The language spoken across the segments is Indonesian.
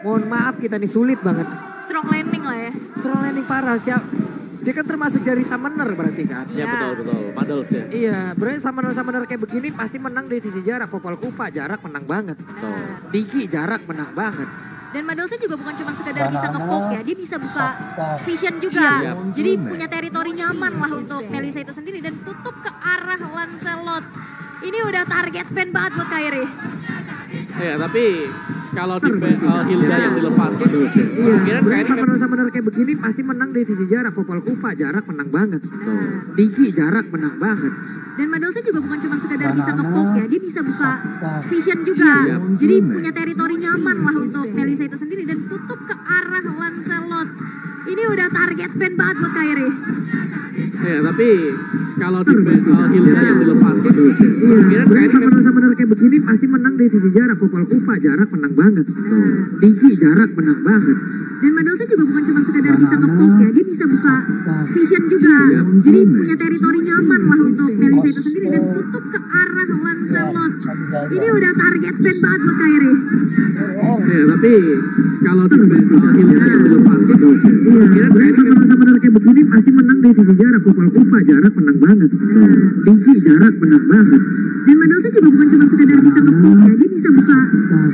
mohon maaf kita nih sulit banget. Strong landing lah ya. Strong landing parah, dia kan termasuk dari summoner berarti kan. Ya betul, Madels ya. Iya, berarti summoner kayak begini pasti menang dari sisi jarak. Popol Kupa jarak menang banget. Diki jarak menang banget. Dan Madelsnya juga bukan cuma sekedar bisa nge-poke ya, dia bisa buka vision juga. Jadi punya teritori nyaman lah untuk Melissa itu sendiri dan tutup ke arah Lancelot. Ini udah target ban banget buat Kairi. Ya tapi kalau di Hilda yang dilepasin, kemungkinan Kairi summoner kayak begini pasti menang dari sisi jarak. Popol Kupa jarak menang banget. Diki jarak menang banget. Dan Madelsnya juga bukan cuma sekedar bisa nge-poke ya, dia bisa buka vision juga. Jadi punya teritori nyaman lah untuk Melissa itu sendiri dan tutup ke arah Lancelot. Ini udah target ban banget buat Kairi. Ya tapi kalau di Hilda yang dilepasin, kemungkinan Kairi summoner kayak begini pasti menang dari sisi jarak. Popol Kupa jarak menang banget. Diki jarak menang banget. Dan Madelsnya juga bukan cuma sekedar bisa nge-poke ya, dia bisa buka vision juga. Jadi punya teritori nyaman lah untuk Melissa itu sendiri dan tutup ke arah Lancelot. Ini udah target ban banget buat Kairi. Ya tapi kalau di Hilda yang dilepasin, kemungkinan Kairi summoner kayak begini pasti menang dari sisi jarak. Popol Kupa jarak menang banget. Diki jarak menang banget. Dan Madelsnya juga bukan cuma sekedar bisa nge-poke ya, dia bisa buka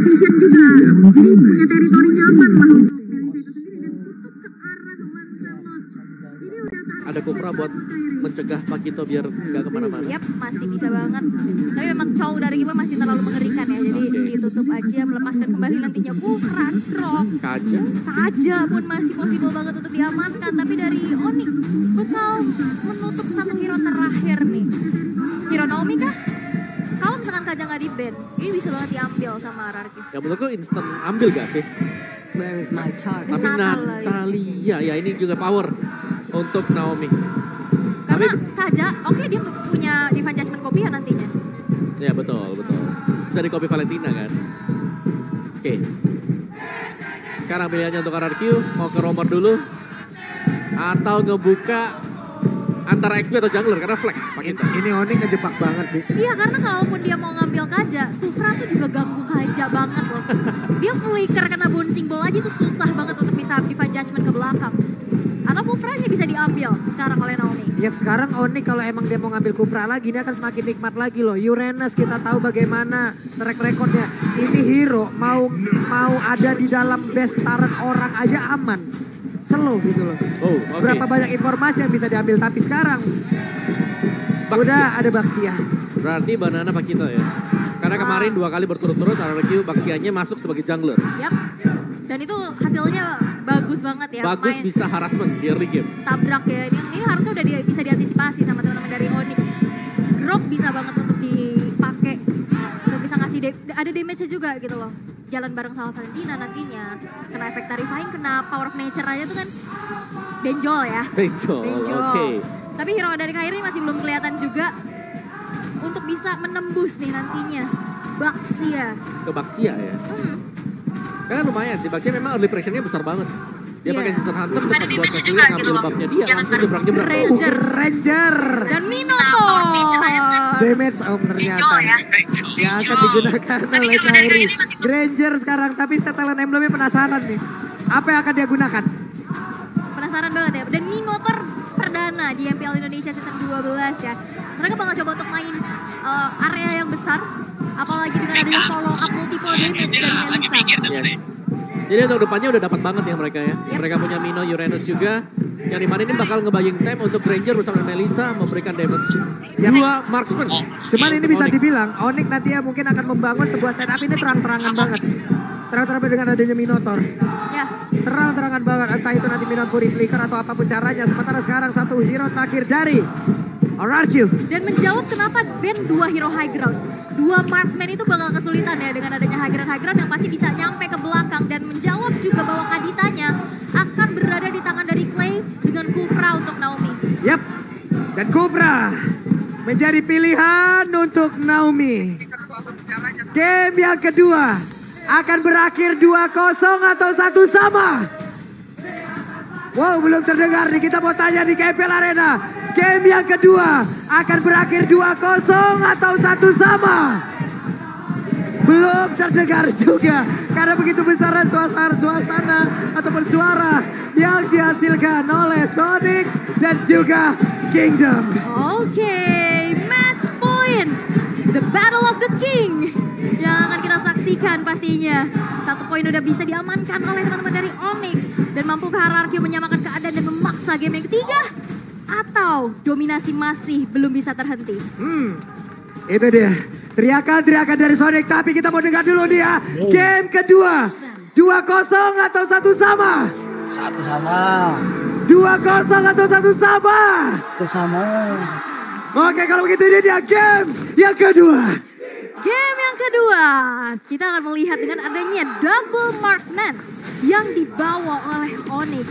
vision juga. Jadi punya teritori nyaman lah untuk Melissa itu sendiri dan tutup ke arah Lancelot. Ini udah target ada Kufra buat mencegah Pakito biar nggak kemana-mana. Yap, masih bisa banget. Tapi memang Chow dari Iba masih terlalu mengerikan ya. Jadi ditutup aja, melepaskan kembali nantinya Kufra, drop. Kaja pun masih possible banget untuk diamankan. Tapi dari Onyx bakal menutup satu hero terakhir nih. Hero Naomi kah? Kalau misalkan Kaja nggak di-ban, ini bisa banget diambil sama RRQ. Ya menurutku instant ambil gak sih? Where is my target? Tapi Natalia, ya ini juga power untuk Naomi. Karena Kaja, oke dia punya Divine Judgment copy ya nantinya. Ya betul. Bisa di copy Valentina kan. Oke. Sekarang pilihannya untuk RRQ, mau ke Romer dulu. Atau ngebuka antara XP atau jungler karena flex Pakito. Ini Onyx ngejebak banget sih. Iya karena kalaupun dia mau ngambil Kaja, Kufra tuh juga ganggu Kaja banget loh. Dia flicker kena bouncing ball aja tuh susah banget untuk bisa Divine Judgment ke belakang. Atau Kufranya bisa diambil sekarang oleh Naomi. Yap, sekarang Onyx kalau emang dia mau ngambil Kufra lagi, dia akan semakin nikmat lagi loh. Uranus kita tahu bagaimana track recordnya. Ini hero mau ada di dalam best turret orang aja aman. Slow gitu loh. Berapa banyak informasi yang bisa diambil, tapi sekarang udah ada Baxia. Berarti Banana Pakito ya. Karena kemarin 2 kali berturut-turut RRQ Baxianya masuk sebagai jungler. Yap. Dan itu hasilnya bagus banget ya. Bagus bisa harassment di early game. Tabrak ya. Ini harusnya udah bisa diantisipasi sama teman-teman dari Onyx. Grok bisa banget untuk dipakai. Untuk bisa ngasih ada damage-nya juga gitu loh. Jalan bareng sama Valentina nantinya. Kena efek Terrifying, kena Power of Nature aja tuh kan benjol ya. Benjol. Oke. Tapi hero dari Kairi masih belum kelihatan juga. Untuk bisa menembus nih nantinya. Baxia. Ke Baxia ya. Karena lumayan sih, Baxia memang early pressure-nya besar banget. Dia pakai Season Hunter untuk membuat juga gitu loh. Buffnya dia langsung jebrang-jebrang. Ranger. Dan Minotaur. Damage ternyata. Yang akan digunakan oleh Kairi. Ranger sekarang, tapi setelan emblemnya penasaran nih. Apa yang akan dia gunakan? Penasaran banget ya. Dan Minotaur perdana di MPL Indonesia Season 12 ya. Mereka bakal coba untuk main area yang besar. Apalagi dengan adanya follow up multiple damage dari Melissa. Yes. Jadi untuk depannya udah dapat banget ya mereka ya. Mereka punya Mino, Uranus juga. Yang dimana ini bakal ngebaying time untuk Ranger bersama Melissa memberikan damage. 2 marksman. Cuman ini bisa dibilang Onyx nanti ya mungkin akan membangun sebuah setup ini terang-terangan banget. Terang-terangan dengan adanya Minotaur. Ya. Terang-terangan banget entah itu nanti Minotaur Fury Flicker atau apapun caranya. Sementara sekarang satu hero terakhir dari RRQ. Dan menjawab kenapa ban 2 hero high ground. 2 marksman itu bakal kesulitan ya dengan adanya high ground yang pasti bisa nyampe ke belakang. Dan menjawab juga bahwa Kaditanya akan berada di tangan dari Clay dengan Kufra untuk Naomi. Yap, dan Kufra menjadi pilihan untuk Naomi. Game yang kedua akan berakhir 2-0 atau 1 sama. Wow, belum terdengar nih, kita mau tanya di KPL Arena. Game yang kedua akan berakhir 2-0 atau 1 sama. belum terdengar juga. Karena begitu besar suasana ataupun suara yang dihasilkan oleh Sonic dan juga Kingdom. Oke, match point. The Battle of the King. Yang akan kita saksikan pastinya. 1 poin udah bisa diamankan oleh teman-teman dari Onyx. Dan mampukah RRQ menyamakan keadaan dan memaksa game yang ketiga? Atau dominasi masih belum bisa terhenti? Itu dia. Teriakan dari Sonic. Tapi kita mau dengar dulu dia. Game kedua. 2-0 atau 1 sama? 1 sama. 2-0 atau 1 sama? 1 sama. Oke, kalau begitu ini dia game yang kedua. Game yang kedua, kita akan melihat dengan adanya double marksman yang dibawa oleh Onyx.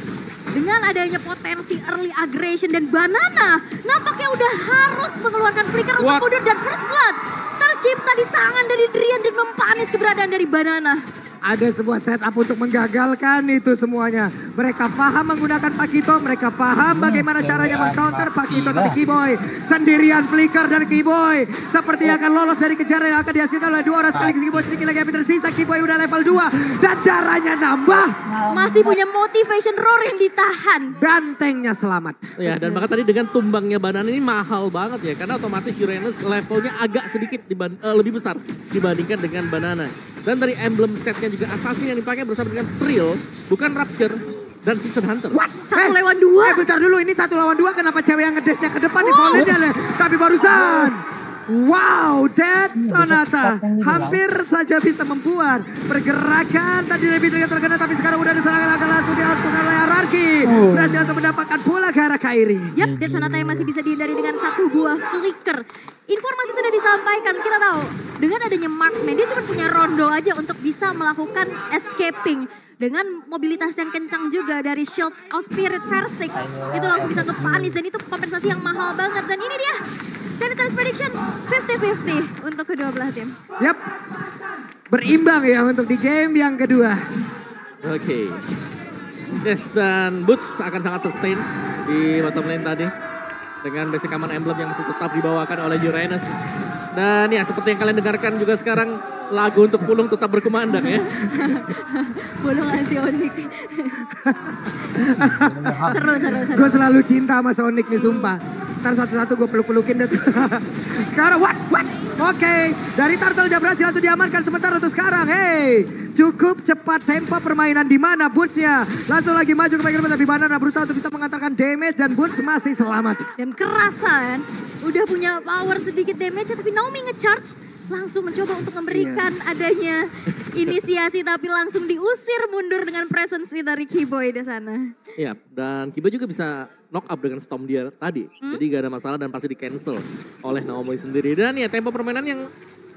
Dengan adanya potensi early aggression dan Banana, nampaknya udah harus mengeluarkan flicker untuk mundur dan first blood tercipta di tangan dari Drian dan mempanis keberadaan dari Banana. Ada sebuah setup untuk menggagalkan itu semuanya. Mereka paham menggunakan Pakito, mereka paham bagaimana caranya mengcounter Pakito, tapi Kiboy sendirian flicker dan Kiboy seperti akan lolos dari kejaran yang akan dihasilkan oleh 2 orang sekaligus. Kiboy sedikit lagi yang tersisa, Kiboy udah level 2 dan darahnya nambah. Masih punya motivation roar yang ditahan. Bantengnya selamat. Ya, dan bahkan tadi dengan tumbangnya Banana ini mahal banget ya, karena otomatis Uranus levelnya agak sedikit lebih besar dibandingkan dengan Banana. Dan dari emblem setnya juga assassin yang dipakai bersama dengan Thrill, bukan Rapture dan Season Hunter. What? 1 lawan 2. Bentar dulu, ini 1 lawan 2, kenapa cewek yang ngedesnya ke depan nih volley-nya? Tapi barusan. Wow, Dead Sonata hampir saja bisa membuat pergerakan. Tadi lebih terkena, tapi sekarang udah ada serangan akan langsung dilakukan oleh RRQ. Berhasil untuk mendapatkan bola ke arah Kairi. Yap, Dead Sonata yang masih bisa dihindari dengan 1 buah flicker. Informasi sudah disampaikan, kita tahu dengan adanya marksman dia cuma punya rondo aja untuk bisa melakukan escaping. Dengan mobilitas yang kencang juga dari Shield of Spirit Versik, itu langsung bisa ngepanis dan itu kompensasi yang mahal banget. Dan ini dia, Planetary Prediction 50-50 untuk kedua belah tim. Yap, berimbang ya untuk di game yang kedua. Oke. Yes, dan Boots akan sangat sustain di bottom lane tadi. Dengan basic command emblem yang masih tetap dibawakan oleh Uranus. Dan ya seperti yang kalian dengarkan juga sekarang lagu untuk Pulung tetap berkumandang ya. Pulung anti Onyx. Seru. Gue selalu cinta sama Sonic nih sumpah. Ntar satu-satu gue peluk-pelukin deh. Sekarang what? Oke, dari Turtle dia berhasil langsung diamankan sebentar untuk sekarang. Hey, cukup cepat tempo permainan di mana Boots-nya. Langsung lagi maju ke bagian depan, tapi Banana berusaha untuk bisa mengantarkan damage dan Boots masih selamat. Dan kerasa kan, udah punya power sedikit damage tapi Naomi nge-charge. Langsung mencoba untuk memberikan adanya inisiasi tapi langsung diusir mundur dengan presence dari Kiboy di sana. Iya, dan Kiboy juga bisa knock up dengan Storm dia tadi. Jadi gak ada masalah dan pasti di cancel oleh Naomi sendiri. Dan ya tempo permainan yang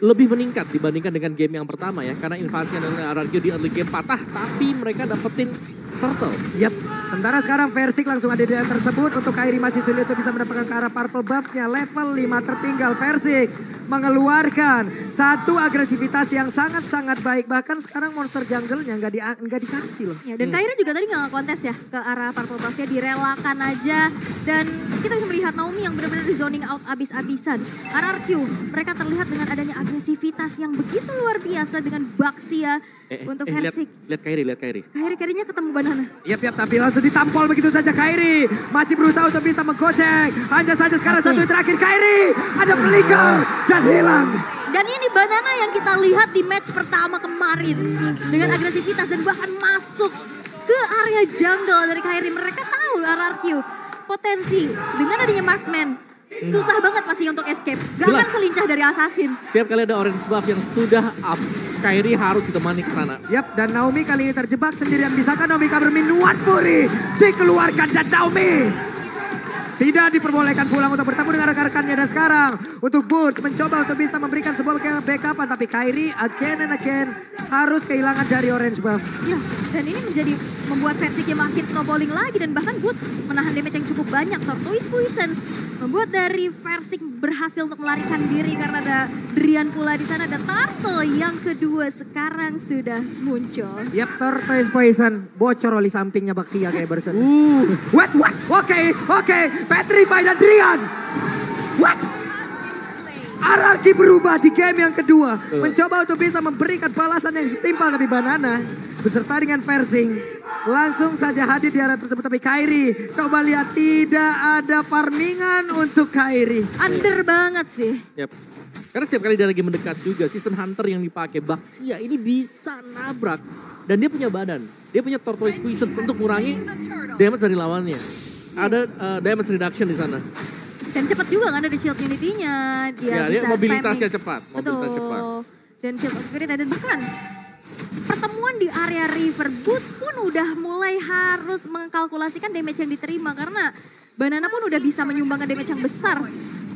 lebih meningkat dibandingkan dengan game yang pertama ya. Karena invasi dari RRQ di early game patah tapi mereka dapetin Turtle. Yap, sementara sekarang Versik langsung ada di daerah tersebut. Untuk Kairi masih sulit untuk bisa mendapatkan ke arah purple buff-nya. Level 5 tertinggal Versik mengeluarkan satu agresivitas yang sangat-sangat baik. Bahkan sekarang monster jungle-nya nggak dikasih loh. Ya, dan Kairi juga tadi nggak kontes ya ke arah purple buff-nya, direlakan aja. Dan kita bisa melihat Naomi yang benar-benar di zoning out abis-abisan. RRQ, mereka terlihat dengan adanya agresivitas yang begitu luar biasa dengan Baxia untuk Versik. Lihat Kairi. Kairi-kairinya ketemu Banana. Yap, tapi langsung ditampol begitu saja Kairi. Masih berusaha untuk bisa menggocek. Hanya saja sekarang satu yang terakhir Kairi. Ada flicker dan hilang. Dan ini Banana yang kita lihat di match pertama kemarin. Dengan agresivitas dan bahkan masuk ke area jungle dari Kairi. Mereka tahu RRQ potensi dengan adanya marksman. Susah banget pasti untuk escape. Gak akan selincah dari assassin. Setiap kali ada orange buff yang sudah up, Kairi harus ditemani ke sana. Yap, dan Naomi kali ini terjebak sendirian. Bisakah Naomi bermin Nuan Puri dikeluarkan dan Naomi tidak diperbolehkan pulang untuk bertemu dengan rekan-rekannya. Dan sekarang untuk Boots mencoba untuk bisa memberikan sebuah backupan. Tapi Kairi again and again harus kehilangan dari orange buff. Ya, dan ini membuat Versiknya makin snowballing lagi. Dan bahkan Boots menahan damage yang cukup banyak. Tortoise Poisons membuat dari Versik berhasil untuk melarikan diri karena ada Drian pula di sana. Dan Turtle yang kedua sekarang sudah muncul. Yap, Tortoise Poison bocor oli sampingnya Baxia kayak barusan. What? Oke. Petrify dan Drian. What? RRQ berubah di game yang kedua. Mencoba untuk bisa memberikan balasan yang setimpal, tapi Banana beserta dengan Versing langsung saja hadir di area tersebut. Tapi Kairi, coba lihat tidak ada farmingan untuk Kairi. Under banget sih. Yap. Karena setiap kali dia lagi mendekat juga, Season Hunter yang dipakai Baxia ini bisa nabrak. Dan dia punya badan, dia punya Tortoise Poison untuk mengurangi damage dari lawannya. Ada damage reduction di sana. Dan cepat juga kan ada shield unity-nya. Dia bisa mobilitasnya spamming. cepat. Betul. Mobilitas cepat. Dan shield of spirit dan bahkan pertemuan di area river boots pun udah mulai harus mengkalkulasikan damage yang diterima. Karena Banana pun udah bisa menyumbangkan damage yang besar.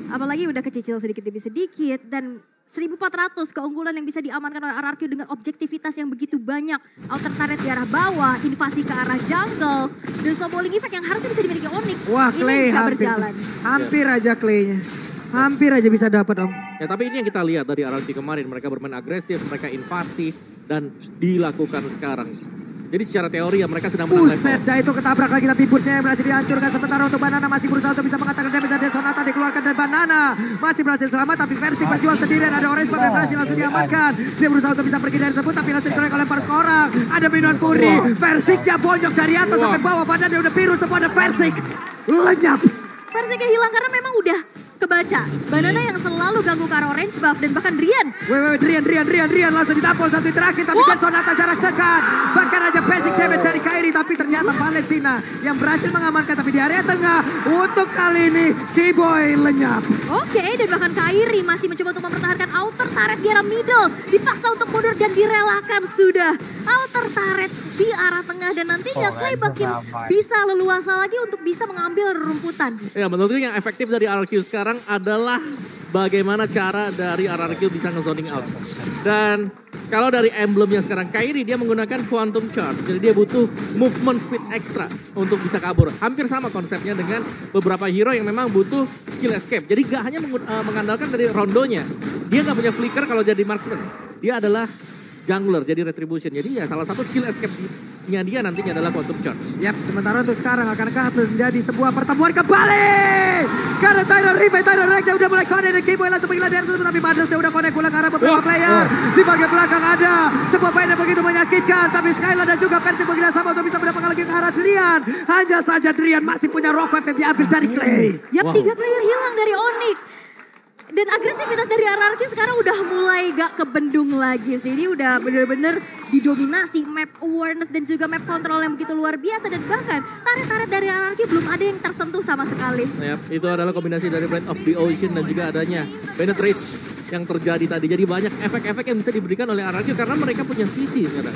Apalagi udah kecicil sedikit demi sedikit. Dan 1400 keunggulan yang bisa diamankan oleh RRQ dengan objektivitas yang begitu banyak. Outer turret di arah bawah, invasi ke arah jungle, dan snowballing effect yang harusnya bisa dimiliki Onyx. Wah, ini Clay bisa hampir, berjalan. hampir aja Clay-nya. Hampir aja bisa dapat Om. Ya tapi ini yang kita lihat dari RRQ kemarin, mereka bermain agresif, mereka invasi dan dilakukan sekarang. Jadi secara teori ya mereka sedang menang Buset, dah itu ketabrak lagi tapi Bursa yang berhasil dihancurkan. Sementara untuk Banana masih berusaha untuk bisa mengatakan damage dan Sonata dikeluarkan dan Banana masih berhasil selamat. Tapi versi berjuang sendirian, ada Orange Pop yang berhasil langsung diamankan. Dia berusaha untuk bisa pergi dari tersebut tapi langsung dikorek oleh 4 orang. Ada Minuan Puri, Versiknya bonyok dari atas sampai bawah. Badan dia udah biru semua, ada Versik lenyap. Versiknya hilang karena memang udah kebaca. Banana yang selalu ganggu ke arah orange buff dan bahkan Drian. Drian langsung ditampol satu terakhir tapi dan Sonata jarak dekat. Bahkan aja basic damage dari Kairi tapi ternyata Valentina yang berhasil mengamankan tapi di area tengah. Untuk kali ini Keyboy lenyap. Oke, dan bahkan Kairi masih mencoba untuk mempertahankan outer turret di arah middle. Dipaksa untuk mundur dan direlakan sudah. Outer turret di arah tengah dan nantinya Clay makin bisa leluasa lagi untuk bisa mengambil rumputan. Ya menurutku yang efektif dari RRQ sekarang adalah bagaimana cara dari RRQ bisa nge-zoning out. Dan kalau dari emblemnya sekarang Kairi dia menggunakan Quantum Charge. Jadi dia butuh movement speed extra untuk bisa kabur. Hampir sama konsepnya dengan beberapa hero yang memang butuh skill escape. Jadi gak hanya mengandalkan dari rondonya. Dia gak punya flicker kalau jadi marksman. Dia adalah jungler, jadi retribution. Jadi ya salah satu skill escape-nya dia nantinya adalah Quantum Charge. Yap, sementara untuk sekarang akankah menjadi sebuah pertemuan kembali? Karena Tyron Rex udah mulai connect dan Keyboy langsung menghilang dari tersebut. Tapi Madras udah connect pulang ke arah beberapa player. Di bagian belakang ada sebuah fight yang begitu menyakitkan. Tapi Skylar dan juga Persik begitu sama untuk bisa mendapatkan lagi ke arah Drian. Hanya saja Drian masih punya rock wave yang diambil dari Clay. Yap, 3 player hilang dari Onyx. Dan agresivitas dari RRQ sekarang udah mulai gak kebendung lagi sih. Ini udah bener-bener didominasi map awareness dan juga map control yang begitu luar biasa. Dan bahkan tarik-tarik dari RRQ belum ada yang tersentuh sama sekali. Yap, itu adalah kombinasi dari Blade of the Ocean dan juga adanya Penetrate yang terjadi tadi. Jadi banyak efek-efek yang bisa diberikan oleh RRQ karena mereka punya sisi sekarang.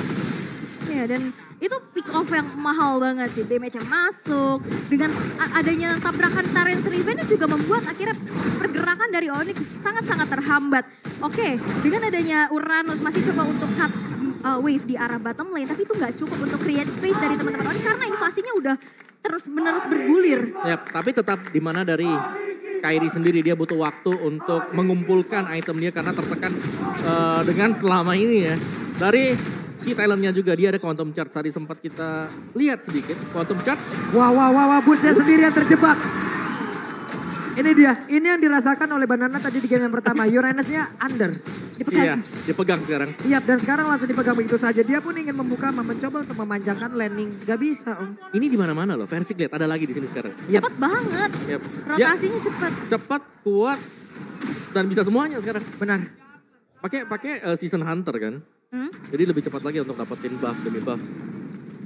Ya, dan itu pick off yang mahal banget sih. Damage yang masuk. Dengan adanya tabrakan Tyrant's Revenge juga membuat akhirnya pergerakan dari Onyx sangat-sangat terhambat. Oke, dengan adanya Uranus masih coba untuk cut wave di arah bottom lane. Tapi itu nggak cukup untuk create space dari teman-teman Onyx karena invasinya udah terus-menerus bergulir. Yap, tapi tetap di mana dari Kairi sendiri dia butuh waktu untuk mengumpulkan item dia karena tertekan dengan selama ini ya. Dari key talentnya juga dia ada Quantum Charge, tadi sempat kita lihat sedikit Quantum Charge. Wah, Bursnya sendirian terjebak. Ini dia, ini yang dirasakan oleh Banana tadi di game yang pertama. Uranusnya under, Iya, dipegang sekarang. Iya, dan sekarang langsung dipegang begitu saja. Dia pun ingin membuka, mencoba untuk memanjangkan landing. Gak bisa Om. Ini di mana-mana loh, versi lihat ada lagi di sini sekarang. Cepet banget, Yap. rotasinya cepet. Cepat, kuat, dan bisa semuanya sekarang. Benar. Pakai Season Hunter kan. Jadi lebih cepat lagi untuk dapetin buff demi buff.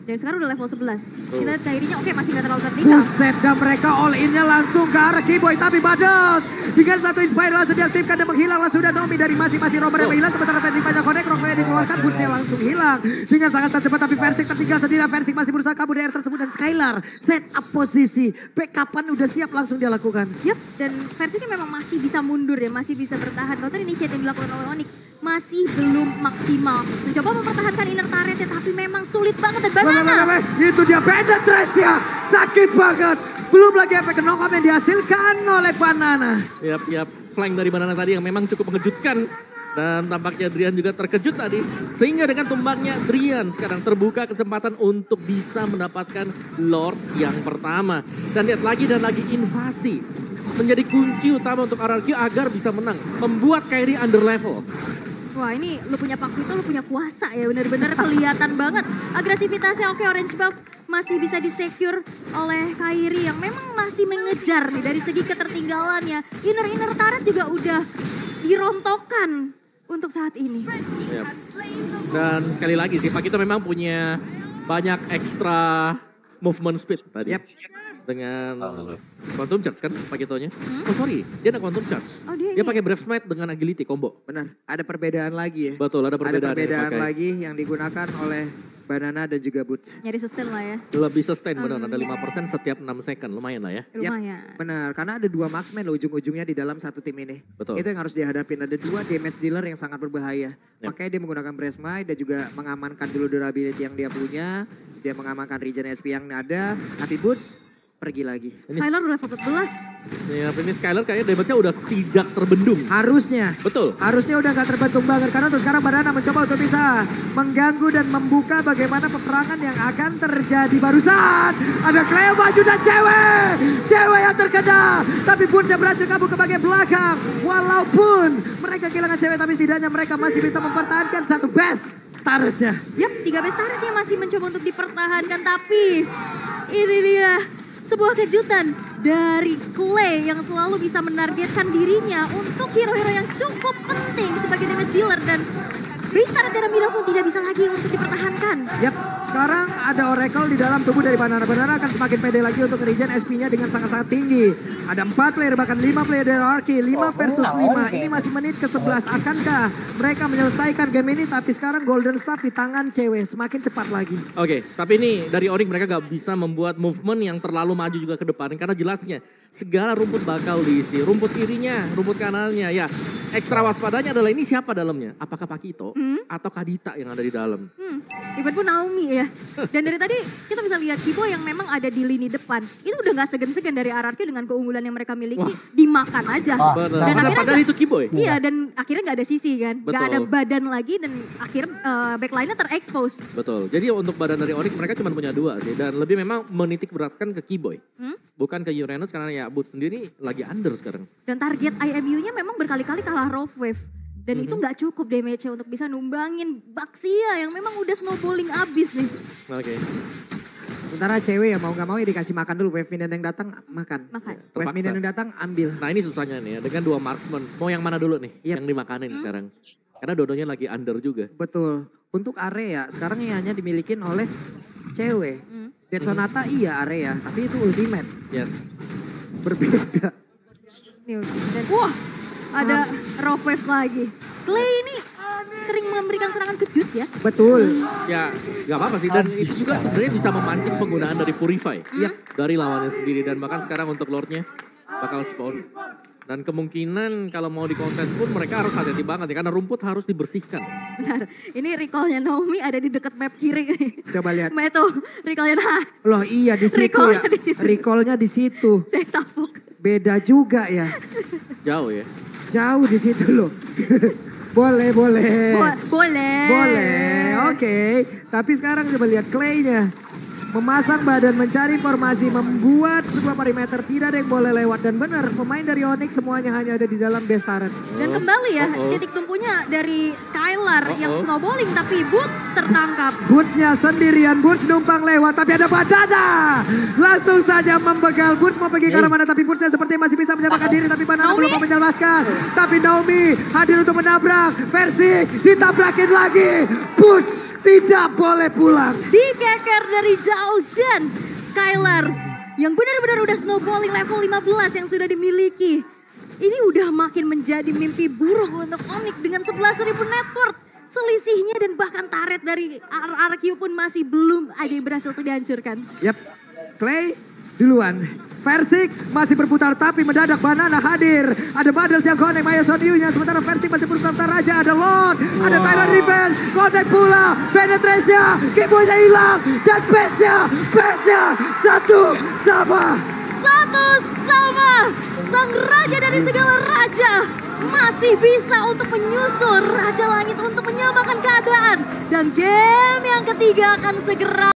Dan sekarang udah level 11. Kita lihat Kairinya oke masih gak terlalu tertinggal. Buset, dan mereka all in-nya langsung ke arah Keyboy. Tapi Badas dengan satu inspire langsung diaktifkan dan menghilang. Langsung udah Nomi dari masing-masing Robert yang menghilang. Sementara Versik banyak connect, Rockman yang dikeluarkan. Bursnya langsung hilang. Dengan sangat cepat tapi Versik tertinggal sendirian. Versik masih berusaha kabur dari tersebut. Dan Skylar set up posisi. Backupan udah siap langsung dia lakukan. Yap, dan Versinya memang masih bisa mundur ya, masih bisa bertahan. Counter initiate yang dilakukan oleh Onyx masih belum maksimal. Mencoba mempertahankan inner turret tapi memang sulit banget. Dan Banana. Itu dia penetrasi-nya. Sakit banget. Belum lagi efek knock-up yang dihasilkan oleh Banana. Yap, flank dari Banana tadi yang memang cukup mengejutkan. Dan tampaknya Drian juga terkejut tadi. Sehingga dengan tumbangnya Drian sekarang terbuka kesempatan untuk bisa mendapatkan Lord yang pertama. Dan lihat lagi dan lagi invasi. menjadi kunci utama untuk RRQ agar bisa menang. Membuat Kairi under level. Wah ini lu punya Paku itu lu punya kuasa ya, bener-bener kelihatan banget. Agresivitasnya oke, orange buff masih bisa disecure oleh Kairi yang memang masih mengejar nih dari segi ketertinggalannya. Inner turret juga udah dirontokkan untuk saat ini. Yep. Dan sekali lagi sih Pak itu memang punya banyak ekstra movement speed tadi. Yep. Dengan Quantum Charge kan Pakitonya. Oh sorry, dia ada Quantum Charge. Oh, dia pakai Brave Smite dengan Agility combo. Benar, ada perbedaan lagi ya. Betul, ada perbedaan, lagi yang digunakan oleh Banana dan juga Boots. Nyari sustain lah ya. Lebih sustain benar, ada 5% setiap 6 second, lumayan lah ya. Lumayan. Benar, karena ada 2 marksman loh ujung-ujungnya di dalam satu tim ini. Betul. Itu yang harus dihadapin, ada 2 damage dealer yang sangat berbahaya. Yep. Makanya dia menggunakan Breath Smite dan juga mengamankan dulu durability yang dia punya. Dia mengamankan regen SP yang ada, tapi Boots pergi lagi. Skylar udah 14. Ya, ini Skylar kayaknya damage-nya udah tidak terbendung. Harusnya. Betul. Harusnya udah gak terbentuk banget. Karena untuk sekarang Banana mencoba untuk bisa mengganggu dan membuka bagaimana peperangan yang akan terjadi barusan. Ada Cleo maju dan cewek. Cewek yang terkena. Tapi Boots berhasil kabur ke bagian belakang. Walaupun mereka kehilangan cewek, tapi setidaknya mereka masih bisa mempertahankan satu best turretnya. Yap, 3 best turretnya masih mencoba untuk dipertahankan. Tapi ini dia sebuah kejutan dari Clay yang selalu bisa menargetkan dirinya untuk hero-hero yang cukup penting sebagai damage dealer. Dan base turret Mira pun tidak bisa lagi untuk dipertahankan. Yap, sekarang ada Oracle di dalam tubuh dari Banana. Banana akan semakin pede lagi untuk regen SP-nya dengan sangat-sangat tinggi. Ada 4 player, bahkan 5 player dari RRQ. 5 versus 5. Ini masih menit ke-11. Akankah mereka menyelesaikan game ini? Tapi sekarang Golden Staff di tangan cewek. Semakin cepat lagi. Oke, tapi ini dari Onyx mereka gak bisa membuat movement yang terlalu maju juga ke depan. Karena jelasnya segala rumput bakal diisi. Rumput kirinya, rumput kanannya. Ya, ekstra waspadanya adalah ini siapa dalamnya? Apakah Pakito atau Kadita yang ada di dalam? Even pun Naomi ya. Dan dari tadi kita bisa lihat Kibo yang memang ada di lini depan. Itu udah gak segan-segan dari RRQ dengan keunggulan yang mereka miliki. Dimakan aja. Dan akhirnya padahal itu Kiboy. Iya, dan akhirnya gak ada sisi kan. Betul. Gak ada badan lagi dan akhirnya backline-nya terekspos. Betul. Jadi untuk badan dari Onyx mereka cuma punya 2 sih. Dan lebih memang menitik beratkan ke Kiboy. Bukan ke Uranus karena ya Boots sendiri lagi under sekarang. Dan target IMU-nya memang berkali-kali kalah Rough Wave. Dan itu gak cukup damage-nya untuk bisa numbangin Baxia yang memang udah snowballing abis nih. Oke. Sementara cewek ya mau gak mau ya dikasih makan dulu. Wave minion yang datang makan. Wave minion yang datang ambil. Nah ini susahnya nih ya, dengan 2 marksman. Mau yang mana dulu nih yang dimakanin sekarang? Karena dua-duanya lagi under juga. Betul. Untuk area sekarang yang hanya dimilikin oleh cewek. Dead Sonata iya area, tapi itu ultimate. Yes. Berbeda. Dan wah, ada Rough Wave lagi. Clay ini sering memberikan serangan kejut ya. Betul. Ya gak apa-apa sih. Dan itu juga sebenarnya bisa memancing penggunaan dari Purify. Dari lawannya sendiri. Dan bahkan sekarang untuk Lordnya bakal spawn. Dan kemungkinan kalau mau di kontes pun mereka harus hati-hati banget ya. Karena rumput harus dibersihkan. Benar, ini recall-nya Naomi ada di dekat map kiri. Coba lihat. Meto, recall-nya Loh iya di situ ya. Recall-nya di situ. Saya salfok. Beda juga ya. Jauh ya. Jauh di situ loh. Boleh. Boleh. Oke. Tapi sekarang coba lihat Clay-nya. Memasang badan, mencari formasi, membuat sebuah perimeter. Tidak ada yang boleh lewat. Dan benar, pemain dari Onyx semuanya hanya ada di dalam base turret. Dan kembali ya, titik tumpunya dari Skylar yang snowballing. Tapi Boots tertangkap. Boots-nya sendirian, Boots numpang lewat. Tapi ada Banana. Langsung saja membegal. Boots mau pergi ke arah mana. Tapi Boots-nya sepertinya masih bisa menyelamatkan diri. Tapi Banana belum mau menyelamatkan. Tapi Naomi hadir untuk menabrak. Versi ditabrakin lagi. Boots tidak boleh pulang. Dikeker dari jauh dan Skylar yang benar-benar udah snowballing level 15 yang sudah dimiliki. Ini udah makin menjadi mimpi buruk untuk Onyx dengan 11.000 net worth. Selisihnya dan bahkan turret dari RRQ pun masih belum ada yang berhasil untuk dihancurkan. Yap, Clay duluan. Versik masih berputar tapi mendadak Banana hadir. Ada Badals yang connect Maya Soniu-nya. Sementara Versik masih berputar Raja. Ada Lord, ada Tyrant Revenge. Connect pula, penetrasinya, Kiboy-nya hilang. Dan base-nya satu sama. Sang Raja dari segala Raja masih bisa untuk menyusul Raja Langit untuk menyamakan keadaan. Dan game yang ketiga akan segera